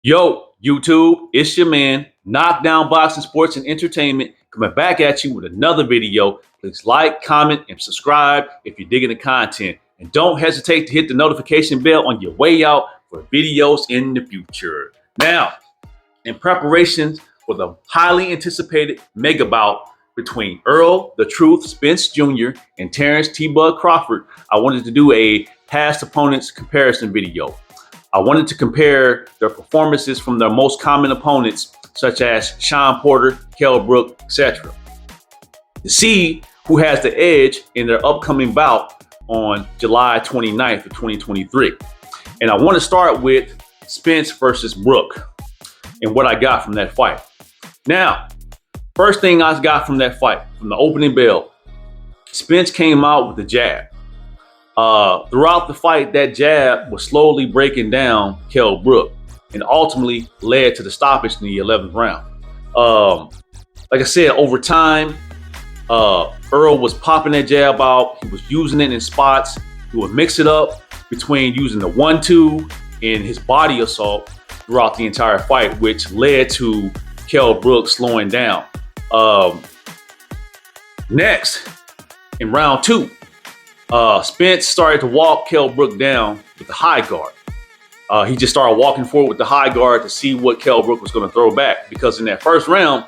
Yo, YouTube, it's your man, Knockdown Boxing Sports and Entertainment, coming back at you with another video. Please like, comment, and subscribe if you're digging the content. And don't hesitate to hit the notification bell on your way out for videos in the future. Now, in preparation for the highly anticipated mega bout between Earl the Truth Spence Jr. and Terrence T-Bug Crawford, I wanted to do a past opponents comparison video. I wanted to compare their performances from their most common opponents, such as Sean Porter, Kell Brook, etc., to see who has the edge in their upcoming bout on July 29th of 2023. And I want to start with Spence versus Brook and what I got from that fight. Now, first thing I got from that fight, from the opening bell, Spence came out with a jab. Throughout the fight, that jab was slowly breaking down Kell Brook and ultimately led to the stoppage in the 11th round. Like I said, over time, Earl was popping that jab out. He was using it in spots. He would mix it up between using the 1-2 and his body assault throughout the entire fight, which led to Kell Brook slowing down. Next, in round two, Spence started to walk Kell Brook down with the high guard. He just started walking forward with the high guard to see what Kell Brook was going to throw back. Because in that first round,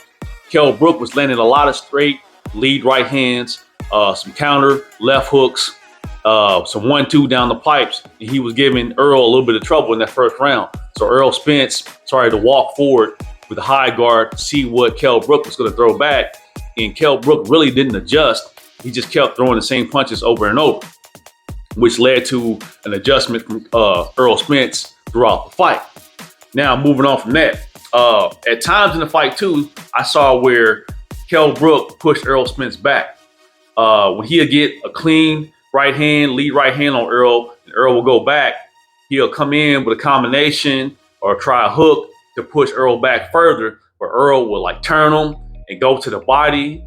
Kell Brook was landing a lot of straight lead right hands, some counter left hooks, some 1-2 down the pipes. And he was giving Earl a little bit of trouble in that first round. So Earl Spence started to walk forward with the high guard to see what Kell Brook was going to throw back. And Kell Brook really didn't adjust. He just kept throwing the same punches over and over, which led to an adjustment from Earl Spence throughout the fight. Now, moving on from that, at times in the fight too, I saw where Kell Brook pushed Earl Spence back. When he'll get a clean right hand, lead right hand on Earl, and Earl will go back, he'll come in with a combination or try a hook to push Earl back further, where Earl will like turn him and go to the body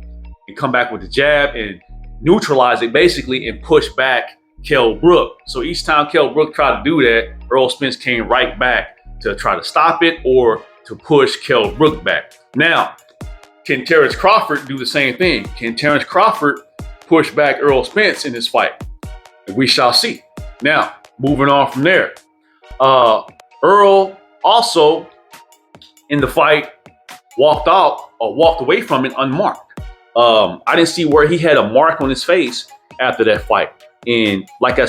and come back with the jab and neutralize it basically and push back Kell Brook. So each time Kell Brook tried to do that, Earl Spence came right back to try to stop it or to push Kell Brook back. Now, can Terrence Crawford do the same thing? Can Terrence Crawford push back Earl Spence in this fight? And we shall see. Now, moving on from there. Earl also in the fight walked away from it unmarked. I didn't see where he had a mark on his face after that fight. And like I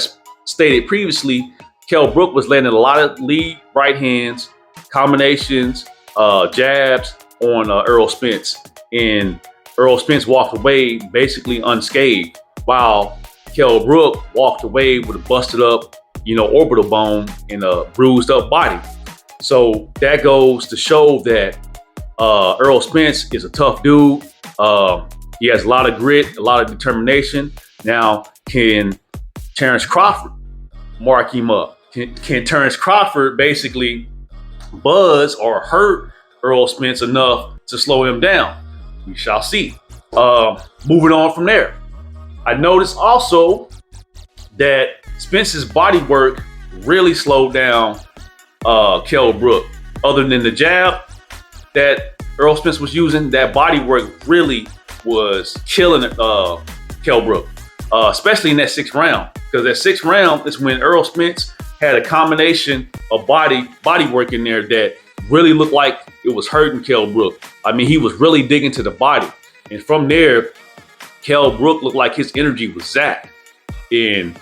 stated previously, Kell Brook was landing a lot of lead right hands, combinations, jabs on Earl Spence. And Earl Spence walked away basically unscathed, while Kell Brook walked away with a busted up, orbital bone and a bruised up body. So that goes to show that Earl Spence is a tough dude. He has a lot of grit, a lot of determination. Now, can Terrence Crawford mark him up? Can Terrence Crawford basically buzz or hurt Earl Spence enough to slow him down? We shall see. Moving on from there, I noticed also that Spence's body work really slowed down Kell Brook. Other than the jab that Earl Spence was using, that body work really was killing Kell Brook, especially in that sixth round. Because that sixth round is when Earl Spence had a combination of body work in there that really looked like it was hurting Kell Brook. I mean, he was really digging to the body. And from there, Kell Brook looked like his energy was zapped. And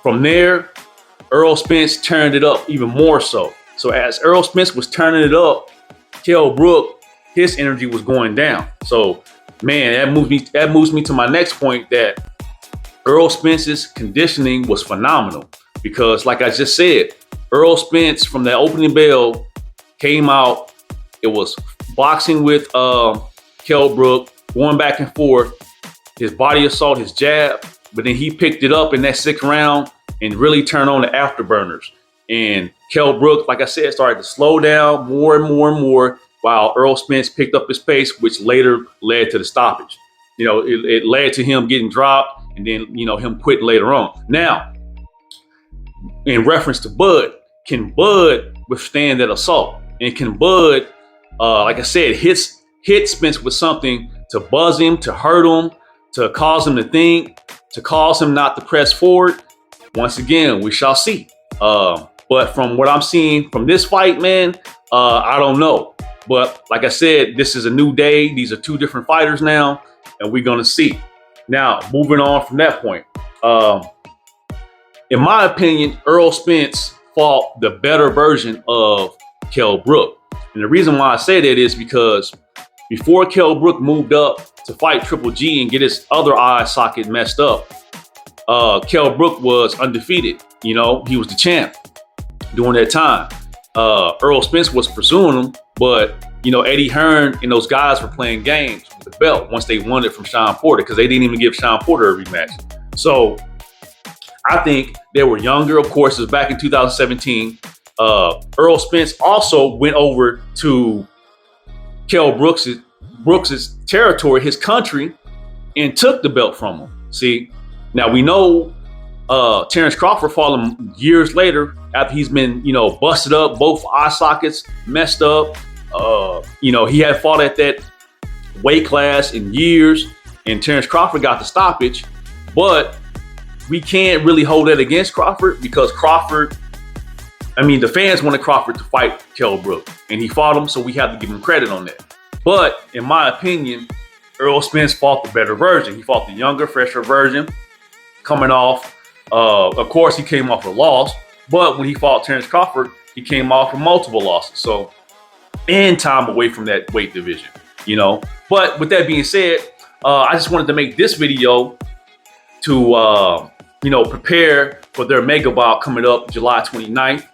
from there, Earl Spence turned it up even more so. So as Earl Spence was turning it up, Kell Brook, his energy was going down. So, man, that moves me to my next point, that Earl Spence's conditioning was phenomenal. Because like I just said, Earl Spence from that opening bell came out. It was boxing with Kell Brook, going back and forth, his body assault, his jab, but then he picked it up in that sixth round and really turned on the afterburners. And Kell Brook, like I said, started to slow down more and more and more, while Earl Spence picked up his pace, which later led to the stoppage. It led to him getting dropped and then, him quitting later on. Now, in reference to Bud, can Bud withstand that assault? And can Bud, like I said, hit Spence with something to buzz him, to hurt him, to cause him to think, to cause him not to press forward? Once again, we shall see. But from what I'm seeing from this fight, man, I don't know. But like I said, this is a new day. These are two different fighters now, and we're going to see. Now, moving on from that point. In my opinion, Errol Spence fought the better version of Kell Brook. And the reason why I say that is because before Kell Brook moved up to fight Triple G and get his other eye socket messed up, Kell Brook was undefeated. You know, he was the champ during that time. Errol Spence was pursuing him, but, you know, Eddie Hearn and those guys were playing games with the belt once they won it from Sean Porter, because they didn't even give Sean Porter a rematch. So I think they were younger. Of course, it was back in 2017. Errol Spence also went over to Kell Brooks's territory, his country, and took the belt from him. See, now we know Terrence Crawford fought him years later after he's been, you know, busted up, both eye sockets messed up. You know, he had fought at that weight class in years, and Terrence Crawford got the stoppage. But we can't really hold that against Crawford, because Crawford, I mean, the fans wanted Crawford to fight Kell Brook, and he fought him, so we have to give him credit on that. But in my opinion, Errol Spence fought the better version. He fought the younger, fresher version, coming off. Of course, he came off a loss, but when he fought Terrence Crawford, he came off with multiple losses. So, and time away from that weight division, you know. But with that being said, I just wanted to make this video to, you know, prepare for their mega bout coming up July 29th,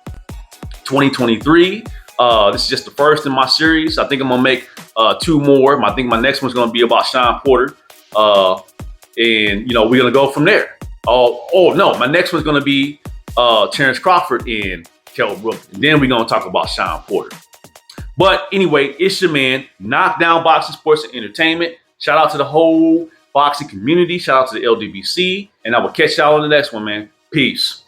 2023. This is just the first in my series. I think I'm gonna make two more. I think my next one's gonna be about Sean Porter, and you know, we're gonna go from there. Oh no, my next one's gonna be Terrence Crawford and Kell Brook, and then we're gonna talk about Sean Porter. But anyway, it's your man, Knockdown Boxing, Sports, and Entertainment. Shout out to the whole boxing community. Shout out to the LDBC, and I will catch y'all on the next one, man. Peace.